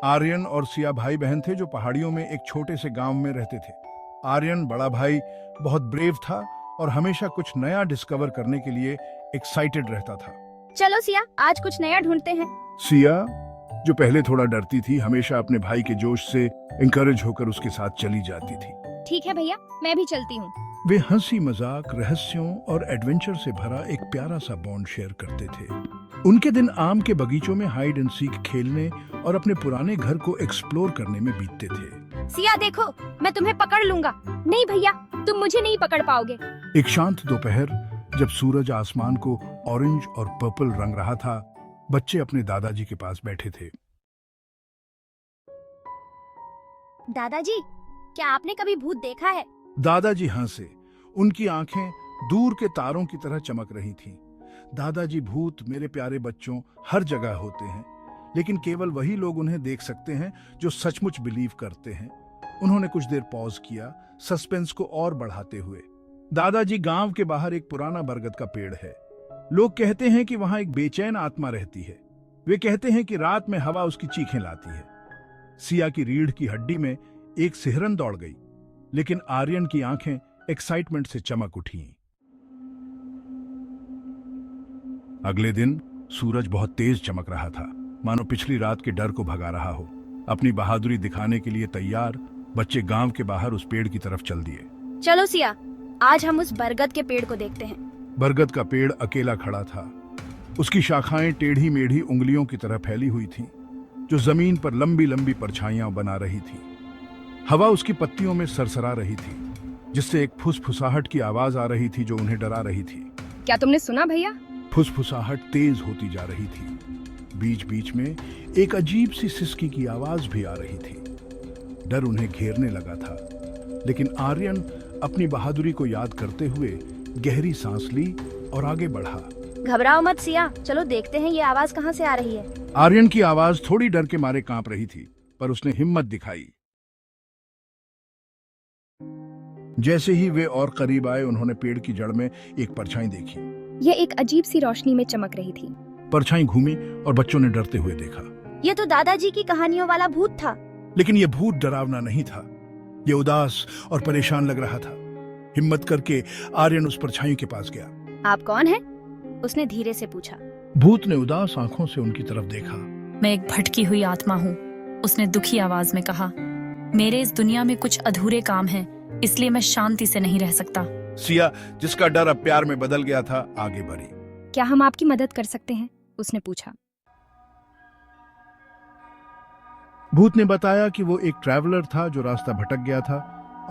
आर्यन और सिया भाई बहन थे जो पहाड़ियों में एक छोटे से गांव में रहते थे। आर्यन बड़ा भाई बहुत ब्रेव था और हमेशा कुछ नया डिस्कवर करने के लिए एक्साइटेड रहता था। चलो सिया, आज कुछ नया ढूंढते हैं। सिया, जो पहले थोड़ा डरती थी, हमेशा अपने भाई के जोश से इंकरेज होकर उसके साथ चली जाती थी। ठीक है भैया, मैं भी चलती हूँ। वे हंसी मजाक, रहस्यों और एडवेंचर से भरा एक प्यारा सा बॉन्ड शेयर करते थे। उनके दिन आम के बगीचों में हाइड एंड सीक खेलने और अपने पुराने घर को एक्सप्लोर करने में बीतते थे। सिया देखो, मैं तुम्हें पकड़ लूंगा। नहीं भैया, तुम मुझे नहीं पकड़ पाओगे। एक शांत दोपहर, जब सूरज आसमान को ऑरेंज और पर्पल रंग रहा था, बच्चे अपने दादाजी के पास बैठे थे। दादाजी, क्या आपने कभी भूत देखा है? दादाजी हंसे। उनकी आंखें दूर के तारों की तरह चमक रही थीं। दादाजी, भूत मेरे प्यारे बच्चों हर जगह होते हैं, लेकिन केवल वही लोग उन्हें देख सकते हैं जो सचमुच बिलीव करते हैं। उन्होंने कुछ देर पॉज किया, सस्पेंस को और बढ़ाते हुए। दादाजी, गांव के बाहर एक पुराना बरगद का पेड़ है। लोग कहते हैं कि वहां एक बेचैन आत्मा रहती है। वे कहते हैं कि रात में हवा उसकी चीखें लाती है। सिया की रीढ़ की हड्डी में एक सिहरन दौड़ गई, लेकिन आर्यन की आंखें एक्साइटमेंट से चमक उठी। अगले दिन सूरज बहुत तेज चमक रहा था, मानो पिछली रात के डर को भगा रहा हो। अपनी बहादुरी दिखाने के लिए तैयार, बच्चे गांव के बाहर उस पेड़ की तरफ चल दिए। चलो सिया, आज हम उस बरगद के पेड़ को देखते हैं। बरगद का पेड़ अकेला खड़ा था। उसकी शाखाएं टेढ़ी मेढ़ी उंगलियों की तरह फैली हुई थीं, जो जमीन पर लंबी लंबी परछाइयां बना रही थी। हवा उसकी पत्तियों में सरसरा रही थी, जिससे एक फुसफुसाहट की आवाज आ रही थी जो उन्हें डरा रही थी। क्या तुमने सुना भैया? फुसफुसाहट तेज होती जा रही थी। बीच बीच में एक अजीब सी सिसकी की आवाज भी आ रही थी। डर उन्हें घेरने लगा था, लेकिन आर्यन अपनी बहादुरी को याद करते हुए गहरी सांस ली और आगे बढ़ा। घबराओ मत सिया, चलो देखते हैं ये आवाज कहाँ से आ रही है। आर्यन की आवाज थोड़ी डर के मारे कांप रही थी, पर उसने हिम्मत दिखाई। जैसे ही वे और करीब आए, उन्होंने पेड़ की जड़ में एक परछाई देखी। ये एक अजीब सी रोशनी में चमक रही थी। परछाई घूमी और बच्चों ने डरते हुए देखा। ये तो दादाजी की कहानियों वाला भूत था। लेकिन यह भूत डरावना नहीं था, ये उदास और परेशान लग रहा था। हिम्मत करके आर्यन उस परछाई के पास गया। आप कौन हैं? उसने धीरे से पूछा। भूत ने उदास आंखों से उनकी तरफ देखा। मैं एक भटकी हुई आत्मा हूँ, उसने दुखी आवाज में कहा। मेरे इस दुनिया में कुछ अधूरे काम हैं, इसलिए मैं शांति से नहीं रह सकता। सिया, जिसका डर अब प्यार में बदल गया था, आगे बढ़ी। क्या हम आपकी मदद कर सकते हैं? उसने पूछा। भूत ने बताया कि वो एक ट्रैवलर था जो रास्ता भटक गया था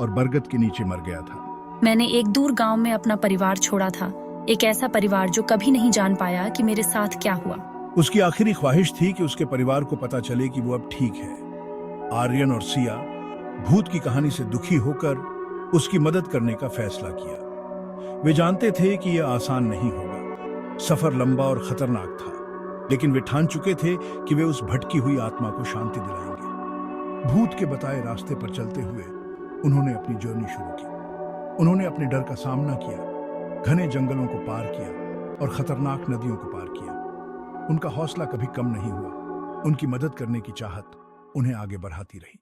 और बरगद के नीचे मर गया था। मैंने एक दूर गांव में अपना परिवार छोड़ा था, एक ऐसा परिवार जो कभी नहीं जान पाया कि मेरे साथ क्या हुआ। उसकी आखिरी ख्वाहिश थी कि उसके परिवार को पता चले कि वो अब ठीक है। आर्यन और सिया भूत की कहानी से दुखी होकर उसकी मदद करने का फैसला किया। वे जानते थे कि यह आसान नहीं होगा, सफर लंबा और खतरनाक था, लेकिन वे ठान चुके थे कि वे उस भटकी हुई आत्मा को शांति दिलाएंगे। भूत के बताए रास्ते पर चलते हुए उन्होंने अपनी जर्नी शुरू की। उन्होंने अपने डर का सामना किया, घने जंगलों को पार किया और खतरनाक नदियों को पार किया। उनका हौसला कभी कम नहीं हुआ। उनकी मदद करने की चाहत उन्हें आगे बढ़ाती रही।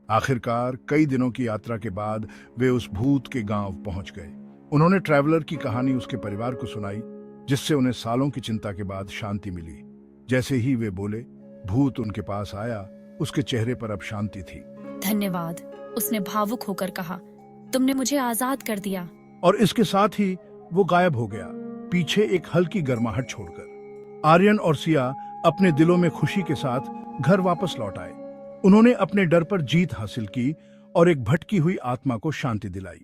आखिरकार कई दिनों की यात्रा के बाद वे उस भूत के गांव पहुंच गए। उन्होंने ट्रैवलर की कहानी उसके परिवार को सुनाई, जिससे उन्हें सालों की चिंता के बाद शांति मिली। जैसे ही वे बोले, भूत उनके पास आया। उसके चेहरे पर अब शांति थी। धन्यवाद, उसने भावुक होकर कहा। तुमने मुझे आजाद कर दिया। और इसके साथ ही वो गायब हो गया, पीछे एक हल्की गर्माहट छोड़कर। आर्यन और सिया अपने दिलों में खुशी के साथ घर वापस लौट आए। उन्होंने अपने डर पर जीत हासिल की और एक भटकी हुई आत्मा को शांति दिलाई।